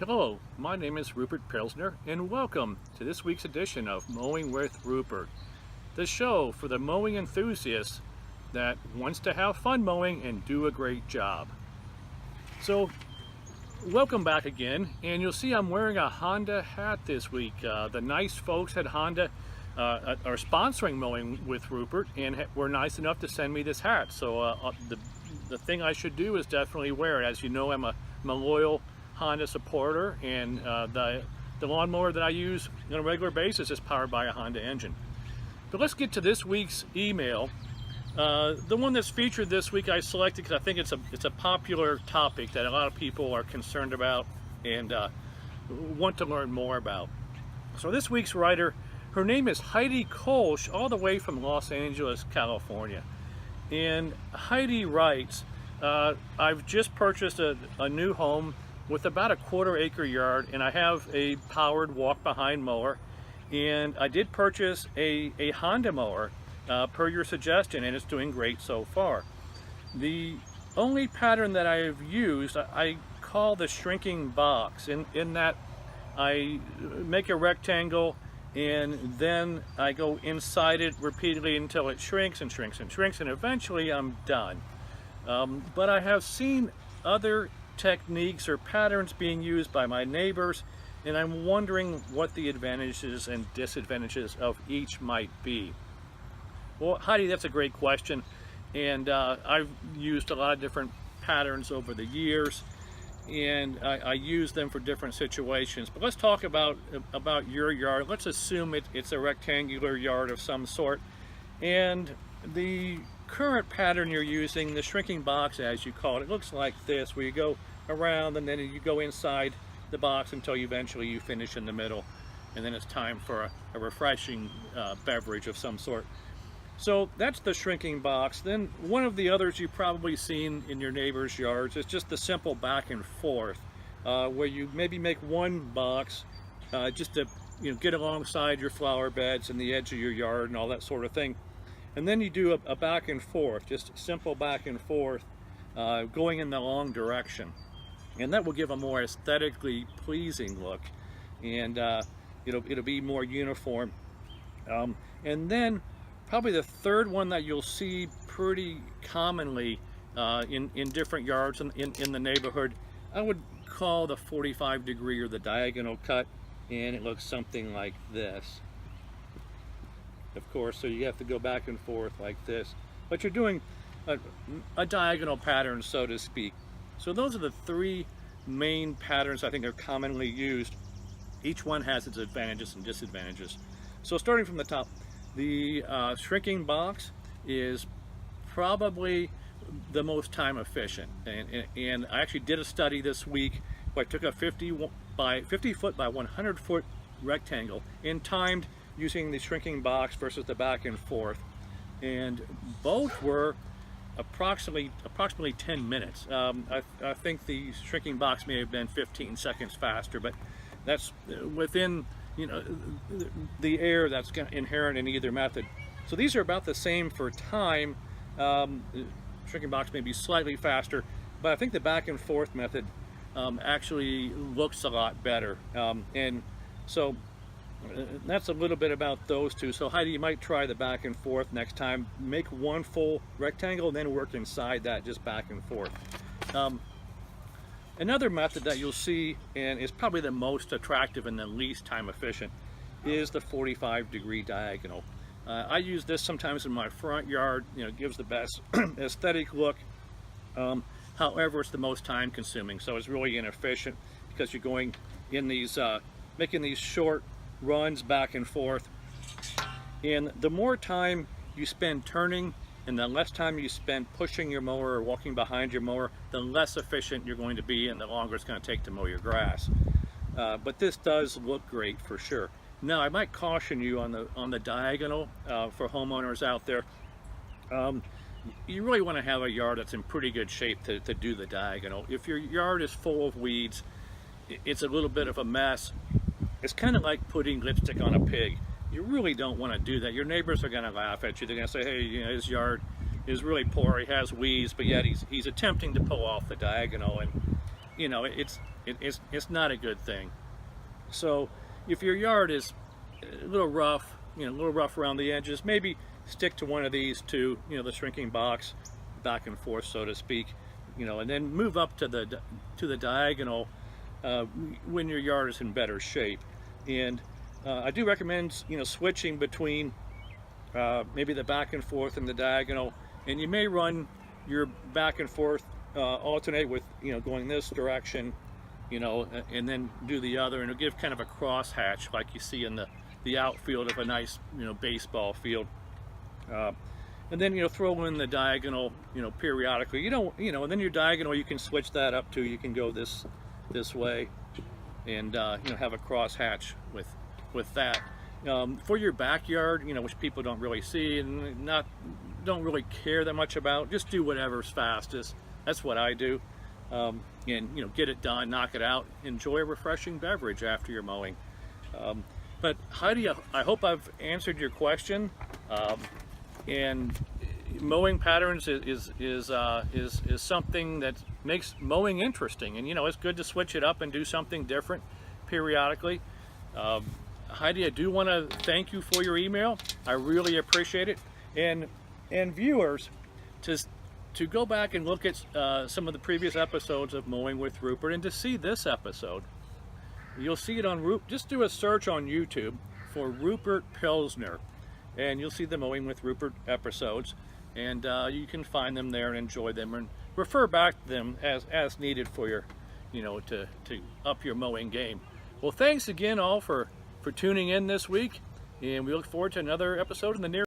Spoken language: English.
Hello, my name is Rupert Pilsner, and welcome to this week's edition of Mowing with Rupert, the show for the mowing enthusiast that wants to have fun mowing and do a great job. So, welcome back again, and you'll see I'm wearing a Honda hat this week. The nice folks at Honda are sponsoring Mowing with Rupert and were nice enough to send me this hat. So the thing I should do is definitely wear it. As you know, I'm a loyal Honda supporter, and the lawnmower that I use on a regular basis is powered by a Honda engine. But let's get to this week's email. The one that's featured this week I selected because I think it's a popular topic that a lot of people are concerned about and want to learn more about. So this week's writer, her name is Heidi Kolsch, all the way from Los Angeles, California. And Heidi writes, I've just purchased a new home with about a 1/4 acre yard, and I have a powered walk-behind mower, and I did purchase a Honda mower per your suggestion, and it's doing great so far. The only pattern that I've used I call the shrinking box, in that I make a rectangle and then I go inside it repeatedly until it shrinks and shrinks and shrinks, and eventually I'm done. But I have seen other techniques or patterns being used by my neighbors, and I'm wondering what the advantages and disadvantages of each might be. Well, Heidi, that's a great question, and I've used a lot of different patterns over the years, and I use them for different situations. But let's talk about your yard. Let's assume it's a rectangular yard of some sort, and the current pattern you're using, the shrinking box as you call it, looks like this, where you go around and then you go inside the box until eventually you finish in the middle, and then it's time for a refreshing beverage of some sort. So that's the shrinking box. Then one of the others you've probably seen in your neighbor's yards is just the simple back and forth, where you maybe make one box just to get alongside your flower beds and the edge of your yard and all that sort of thing. And then you do a back and forth, just simple back and forth, going in the long direction. And that will give a more aesthetically pleasing look, and it'll be more uniform. And then probably the third one that you'll see pretty commonly in different yards in the neighborhood, I would call the 45-degree or the diagonal cut, and it looks something like this. Of course, so you have to go back and forth like this, but you're doing a diagonal pattern, so to speak. So those are the three main patterns I think are commonly used. Each one has its advantages and disadvantages. So starting from the top, the shrinking box is probably the most time efficient, and I actually did a study this week where I took a 50 foot by 100 foot rectangle and timed using the shrinking box versus the back and forth, and both were approximately 10 minutes. I think the shrinking box may have been 15 seconds faster, but that's within the error that's inherent in either method. So these are about the same for time. Shrinking box may be slightly faster, but I think the back and forth method actually looks a lot better. And so that's a little bit about those two. So Heidi, you might try the back and forth next time. Make one full rectangle and then work inside that, just back and forth. Another method that you'll see, and is probably the most attractive and the least time efficient, is the 45-degree diagonal. I use this sometimes in my front yard. It gives the best aesthetic look. However, it's the most time consuming, so it's really inefficient because you're going in these, making these short runs back and forth. And the more time you spend turning and the less time you spend pushing your mower or walking behind your mower, the less efficient you're going to be and the longer it's going to take to mow your grass. But this does look great for sure. Now, I might caution you on the diagonal for homeowners out there. You really want to have a yard that's in pretty good shape to do the diagonal. If your yard is full of weeds, it's a little bit of a mess. It's kind of like putting lipstick on a pig. You really don't want to do that. Your neighbors are going to laugh at you. They're going to say, hey, his yard is really poor. He has weeds, but yet he's attempting to pull off the diagonal. And it's it's not a good thing. So if your yard is a little rough, a little rough around the edges, maybe stick to one of these two, the shrinking box, back and forth, so to speak, and then move up to the diagonal when your yard is in better shape. And I do recommend, switching between maybe the back and forth and the diagonal, and you may run your back and forth alternate with, going this direction, and then do the other, and it'll give kind of a cross hatch like you see in the outfield of a nice, baseball field. And then, throw in the diagonal, periodically. And then your diagonal, you can switch that up to, you can go this way, and have a cross hatch with that. For your backyard, which people don't really see and don't really care that much about, just do whatever's fastest. That's what I do. And get it done, knock it out, enjoy a refreshing beverage after your mowing. But Heidi, I hope I've answered your question. And mowing patterns is something that makes mowing interesting, and it's good to switch it up and do something different periodically. Heidi, I do want to thank you for your email. I really appreciate it. And viewers, to go back and look at some of the previous episodes of Mowing with Rupert, and to see this episode, you'll see it on just do a search on YouTube for Rupert Pilsner, and you'll see the Mowing with Rupert episodes, and you can find them there and enjoy them and refer back to them as needed for your, to up your mowing game. Well, thanks again all for tuning in this week, and we look forward to another episode in the near